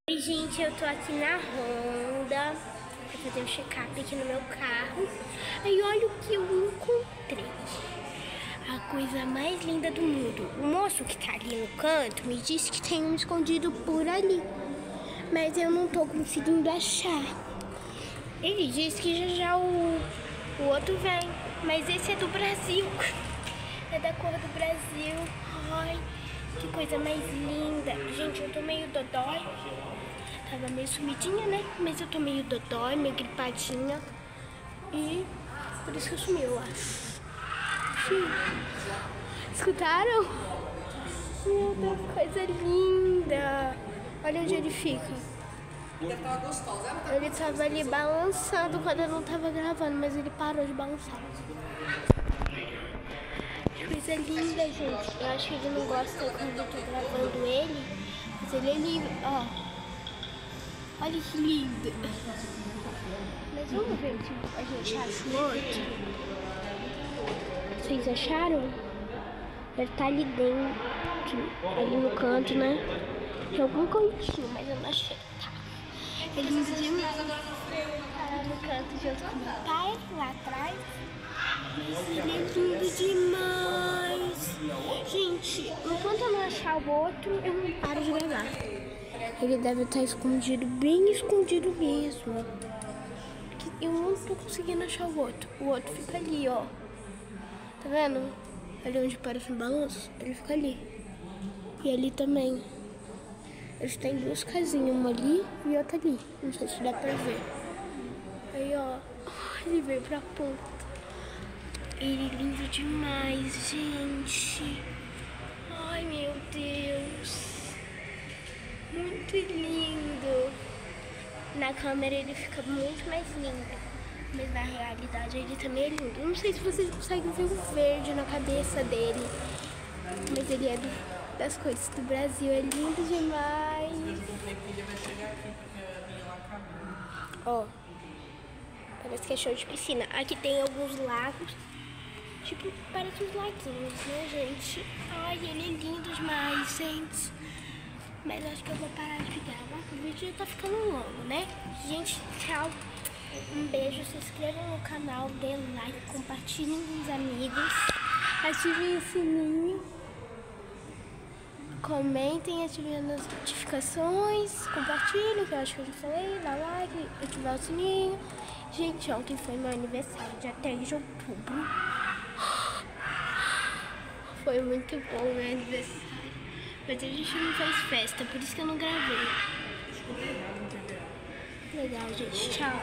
Oi, gente, eu tô aqui na Honda pra fazer um check-up aqui no meu carro. Aí olha o que eu encontrei. A coisa mais linda do mundo. O moço que tá ali no canto me disse que tem um escondido por ali, mas eu não tô conseguindo achar. Ele disse que já o outro vem, mas esse é do Brasil. É da cor do Brasil. Ai, que coisa mais linda. Gente, eu tô meio dodói. Tava meio sumidinha, né? Mas eu tô meio dodói, meio gripadinha. E por isso que eu sumi, eu acho. Sim. Escutaram? Meu Deus, que coisa linda. Olha onde ele fica. Ele tava ali balançando quando eu não tava gravando, mas ele parou de balançar. Que coisa linda, gente. Eu acho que ele não gosta quando eu tô gravando ele, mas ele é lindo, ó. Olha que lindo. Mas vamos ver se a gente acha o outro. Vocês acharam? Deve estar ali dentro, ali no canto, né? Em algum cantinho, mas eu não achei. Tá. É lindo demais. Tá no canto junto com meu pai, lá atrás. Ele é lindo demais. Gente, enquanto eu não achar o outro, eu não paro de gravar. Ele deve estar escondido, bem escondido mesmo. Eu não tô conseguindo achar o outro. O outro fica ali, ó. Tá vendo? Ali onde parece um balanço, ele fica ali. E ali também. Eles têm duas casinhas, uma ali e outra ali. Não sei se dá pra ver. Aí, ó. Ele veio pra ponta. Ele é lindo demais, gente. Ai, meu Deus. Muito lindo. Na câmera ele fica muito mais lindo, mas na realidade ele também é lindo. Não sei se vocês conseguem ver o verde na cabeça dele, mas ele é das cores do Brasil. É lindo demais. Ó, parece que é show de piscina. Aqui tem alguns lagos, tipo, parece uns laguinhos, né, gente? Ai, ele é lindo demais, gente. Mas acho que eu vou parar de gravar, o vídeo já tá ficando longo, né? Gente, tchau. Um beijo, se inscrevam no canal, dê like, compartilhem com os amigos, ativem o sininho, comentem, ativem as notificações, compartilhem, que eu acho que eu já falei, dá like, ativar o sininho. Gente, ontem foi meu aniversário, dia 3 de outubro. Foi muito bom meu aniversário. Mas a gente não fez festa, por isso que eu não gravei. Legal, gente. Tchau.